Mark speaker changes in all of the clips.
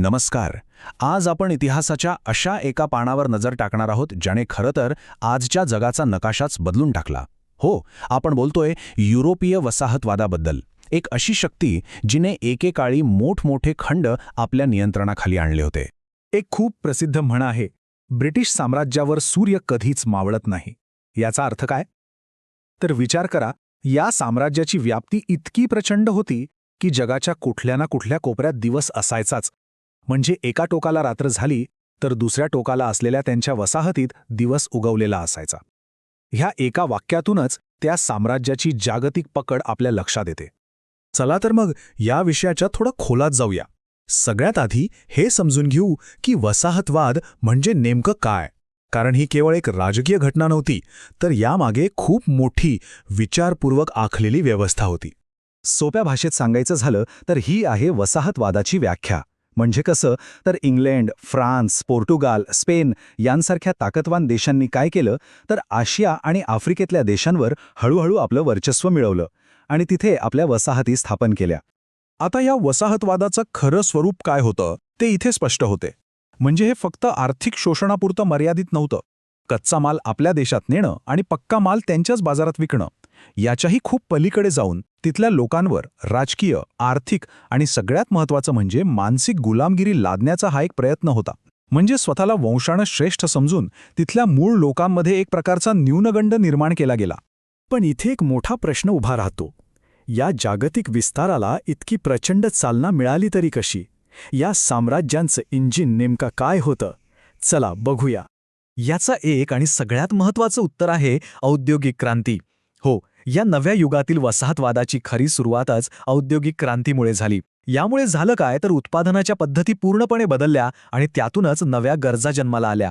Speaker 1: नमस्कार. आज आपण इतिहासाच्या अशा एका पानावर नजर टाकणार आहोत ज्याने खरं तर आजच्या जगाचा नकाशाच बदलून टाकला. हो, आपण बोलतोय युरोपीय वसाहतवादाबद्दल. एक अशी शक्ती जिने एकेकाळी मोठमोठे खंड आपल्या नियंत्रणाखाली आणले होते.
Speaker 2: एक खूप प्रसिद्ध म्हण आहे, ब्रिटिश साम्राज्यावर सूर्य कधीच मावळत नाही. याचा अर्थ काय? तर विचार करा, या साम्राज्याची व्याप्ती इतकी प्रचंड होती की जगाच्या कुठल्या ना कुठल्या कोपऱ्यात दिवस असायचाच. म्हणजे एका टोकाला रात्र झाली तर दुसऱ्या टोकाला असलेल्या त्यांच्या वसाहतीत दिवस उगवलेला असायचा. ह्या एका वाक्यातूनच त्या साम्राज्याची जागतिक पकड आपल्या लक्षात येते.
Speaker 3: चला तर मग या विषयाच्या थोडं खोलात जाऊया. सगळ्यात आधी हे समजून घेऊ की वसाहतवाद म्हणजे नेमकं काय. कारण ही केवळ एक राजकीय घटना नव्हती, तर यामागे खूप मोठी विचारपूर्वक आखलेली व्यवस्था होती.
Speaker 2: सोप्या भाषेत सांगायचं झालं तर ही आहे वसाहतवादाची व्याख्या. म्हणजे कसं तर इंग्लंड, फ्रान्स, पोर्तुगाल, स्पेन यांसारख्या ताकदवान देशांनी काय केलं तर आशिया आणि आफ्रिकेतल्या देशांवर हळूहळू आपलं वर्चस्व मिळवलं आणि तिथे आपल्या वसाहती स्थापन केल्या.
Speaker 3: आता या वसाहतवादाचं खरं स्वरूप काय होतं ते इथे स्पष्ट होते. म्हणजे हे फक्त आर्थिक शोषणापुरतं मर्यादित नव्हतं. कच्चा माल आपल्या देशात नेणं आणि पक्का माल त्यांच्याच बाजारात विकणं, याच्याही खूप पलीकडे जाऊन तिथल्या लोकांवर राजकीय, आर्थिक आणि सगळ्यात महत्त्वाचं म्हणजे मानसिक गुलामगिरी लादण्याचा हा एक प्रयत्न होता. म्हणजे स्वतःला वंशानं श्रेष्ठ समजून तिथल्या मूळ लोकांमध्ये एक प्रकारचा न्यूनगंड निर्माण केला गेला.
Speaker 2: पण इथे एक मोठा प्रश्न उभा राहतो. या जागतिक विस्ताराला इतकी प्रचंड चालना मिळाली तरी कशी? या साम्राज्यांचं इंजिन नेमका काय होतं? चला बघूया. याचा एक आणि सगळ्यात महत्त्वाचं उत्तर आहे औद्योगिक क्रांती. हो, या नव्या युगातील वसाहतवादाची खरी सुरुवातच औद्योगिक क्रांतीमुळे झाली. यामुळे झालं काय तर उत्पादनाच्या पद्धती पूर्णपणे बदलल्या आणि त्यातूनच नव्या गरजा जन्माला आल्या.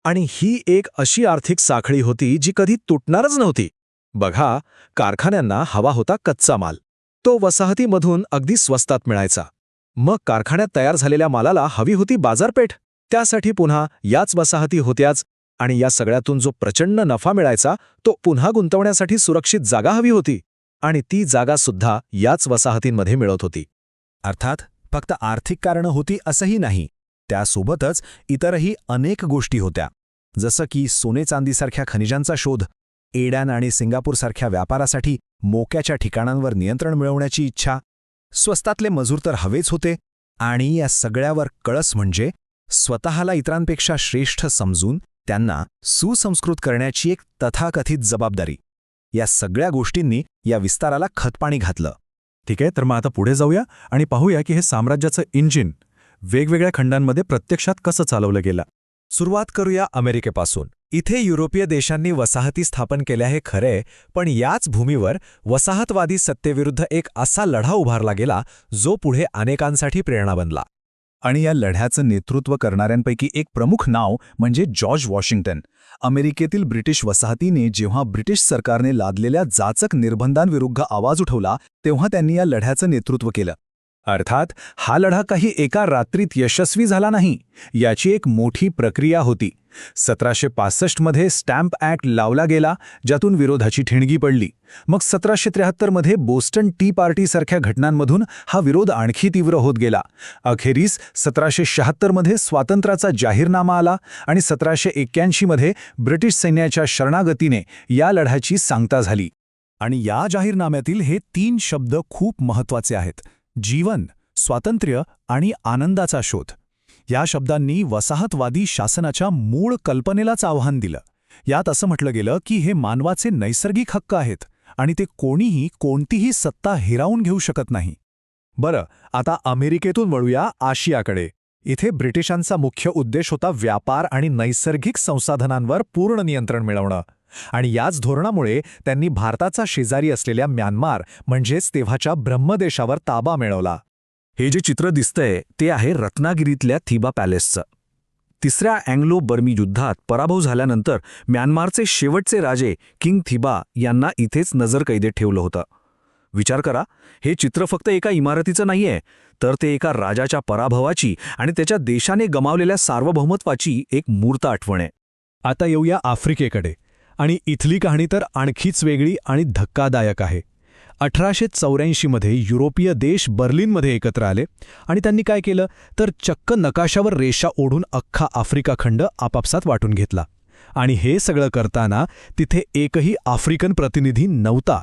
Speaker 3: आणि ही एक अशी आर्थिक साखळी होती जी कधी तुटणारच नव्हती. बघा, कारखान्यांना हवा होता कच्चा माल. तो वसाहतीमधून अगदी स्वस्तात मिळायचा. मग कारखान्यात तयार झालेल्या मालाला हवी होती बाजारपेठ. त्यासाठी पुन्हा याच वसाहती होत्याच. आणि या सगळ्यातून जो प्रचंड नफा मिळायचा तो पुन्हा गुंतवण्यासाठी सुरक्षित जागा हवी होती. आणि ती जागासुद्धा याच वसाहतींमध्ये मिळत होती.
Speaker 1: अर्थात फक्त आर्थिक कारणं होती असंही नाही. त्यासोबतच इतरही अनेक गोष्टी होत्या. जसं की सोने चांदीसारख्या खनिजांचा शोध, एडॅन आणि सिंगापूरसारख्या व्यापारासाठी मोक्याच्या ठिकाणांवर नियंत्रण मिळवण्याची इच्छा, स्वस्तातले मजूर तर हवेच होते, आणि या सगळ्यावर कळस म्हणजे स्वतःला इतरांपेक्षा श्रेष्ठ समजून त्यांना सुसंस्कृत करण्याची एक तथाकथित जबाबदारी. या सगळ्या गोष्टींनी या विस्ताराला खतपाणी घातलं.
Speaker 3: ठीक आहे, तर मग आता पुढे जाऊया आणि पाहूया की हे साम्राज्याचं इंजिन वेगवेगळ्या खंडांमध्ये प्रत्यक्षात कसं चालवलं गेलं.
Speaker 4: सुरुवात करूया अमेरिकेपासून. इथे युरोपीय देशांनी वसाहती स्थापन केल्या हे खरे, पण याच भूमीवर वसाहतवादी सत्तेविरुद्ध एक असा लढा उभारला गेला जो पुढे अनेकांसाठी प्रेरणा बनला.
Speaker 2: आणि या लढ्याचं नेतृत्व करणाऱ्यांपैकी एक प्रमुख नाव म्हणजे जॉर्ज वॉशिंग्टन. अमेरिकेतील ब्रिटिश वसाहतीने जेव्हा ब्रिटिश सरकारने लादलेल्या जाचक निर्बंधांविरुद्ध आवाज उठवला तेव्हा त्यांनी या लढ्याचं नेतृत्व केलं. अर्थात हा लढा काही एका रात्रीत यशस्वी झाला नाही. याची एक मोठी प्रक्रिया होती. 1765 मध्ये स्टॅम्प ॲक्ट लावला गेला, ज्यातून विरोधाची ठिणगी पडली. मग 1773 मध्ये बोस्टन टी पार्टीसारख्या घटनांमधून हा विरोध आणखी तीव्र होत गेला. अखेरीस 1776 मध्ये स्वातंत्र्याचा जाहीरनामा आला आणि 1781 मध्ये ब्रिटिश सैन्याच्या शरणागतीने या लढ्याची सांगता झाली.
Speaker 3: आणि या जाहीरनाम्यातील हे 3 शब्द खूप महत्त्वाचे आहेत: जीवन, स्वातंत्र्य आणि आनंदाचा शोध. या शब्दांनी वसाहतवादी शासनाच्या मूळ कल्पनेलाच आव्हान दिलं. यात असं म्हटलं गेलं की हे मानवाचे नैसर्गिक हक्क आहेत आणि ते कोणीही कोणतीही सत्ता हिरावून घेऊ शकत नाही.
Speaker 4: बरं, आता अमेरिकेतून वळूया आशियाकडे. इथे ब्रिटिशांचा मुख्य उद्देश होता व्यापार आणि नैसर्गिक संसाधनांवर पूर्ण नियंत्रण मिळवणं. आणि याच धोरणामुळे त्यांनी भारताचा शेजारी असलेल्या म्यानमार म्हणजेच तेव्हाच्या ब्रह्मदेशावर ताबा मिळवला.
Speaker 3: हे जे चित्र दिसतंय ते आहे रत्नागिरीतल्या थिबा पॅलेसचं. तिसऱ्या अँग्लो बर्मी युद्धात पराभव झाल्यानंतर म्यानमारचे शेवटचे राजे किंग थिबा यांना इथेच नजरकैदेत ठेवलं होतं. विचार करा, हे चित्र फक्त एका इमारतीचं नाहीये, तर ते एका राजाच्या पराभवाची आणि त्याच्या देशाने गमावलेल्या सार्वभौमत्वाची एक मूर्त आठवण आहे.
Speaker 2: आता येऊया आफ्रिकेकडे. आणि इथली कहाणी तर आणखीच वेगळी आणि धक्कादायक आहे.
Speaker 3: 1884मध्ये युरोपीय देश बर्लिनमध्ये एकत्र आले आणि त्यांनी काय केलं तर चक्क नकाशावर रेषा ओढून अख्खा आफ्रिका खंड आपापसात वाटून घेतला. आणि हे सगळं करताना तिथे एकही आफ्रिकन प्रतिनिधी नव्हता.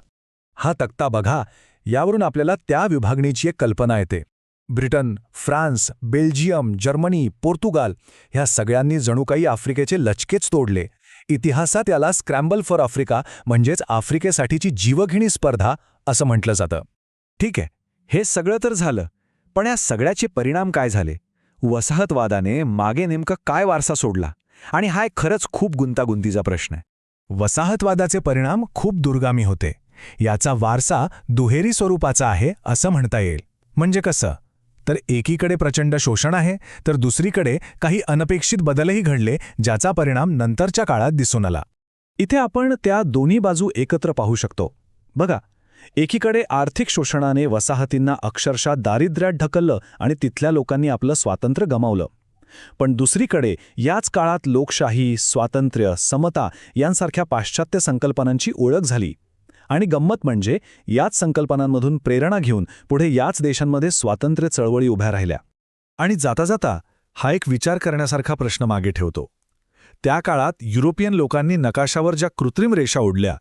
Speaker 1: हा तक्ता बघा, यावरून आपल्याला त्या विभागणीची एक कल्पना येते. Britain, France, Belgium, Germany, Portugal ह्या सगळ्यांनी जणू काही आफ्रिकेचे लचकेच तोडले. इतिहासात याला स्क्रॅम्बल फॉर आफ्रिका म्हणजेच आफ्रिकेसाठीची जीवघेणी स्पर्धा असं म्हटलं जातं. ठीक आहे, हे सगळं तर झालं, पण या सगळ्याचे परिणाम काय झाले? वसाहतवादाने मागे नेमकं काय वारसा सोडला? आणि हा एक खरंच खूप गुंतागुंतीचा प्रश्न आहे. वसाहतवादाचे परिणाम खूप दुर्गामी होते. याचा वारसा दुहेरी स्वरूपाचा आहे असं म्हणता येईल. म्हणजे कसं? तर एकीकडे प्रचंड शोषण आहे, तर दुसरीकडे काही अनपेक्षित बदलही घडले, ज्याचा परिणाम नंतरच्या काळात दिसून आला.
Speaker 3: इथे आपण त्या दोन्ही बाजू एकत्र पाहू शकतो. बघा, एकीकडे आर्थिक शोषणाने वसाहतींना अक्षरशः दारिद्र्यात ढकललं आणि तिथल्या लोकांनी आपलं स्वातंत्र्य गमावलं. पण दुसरीकडे याच काळात लोकशाही, स्वातंत्र्य, समता यांसारख्या पाश्चात्य संकल्पनांची ओळख झाली. आणि गंमत म्हणजे याच संकल्पनांमधून प्रेरणा घेऊन पुढे याच देशांमध्ये स्वातंत्र्य चळवळी उभ्या राहिल्या.
Speaker 1: आणि जाता जाता हा एक विचार करण्यासारखा प्रश्न मागे ठेवतो. त्या काळात युरोपियन लोकांनी नकाशावर ज्या कृत्रिम रेषा ओढल्या,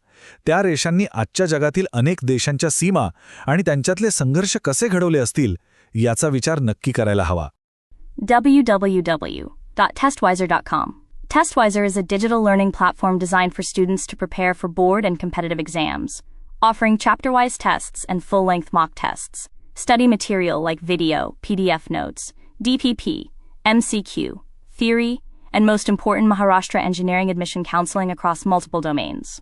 Speaker 1: त्या रेषांनी आजच्या जगातील अनेक देशांच्या सीमा आणि त्यांच्यातले संघर्ष कसे घडवले असतील याचा विचार नक्की करायला हवा.
Speaker 5: www.testwiser.com. Testwiser is a digital learning platform designed for students to prepare for board and competitive exams, offering chapter-wise tests and full-length mock tests. Study material like video, PDF notes, DPP, MCQ, theory, and most important, Maharashtra engineering admission counseling across multiple domains.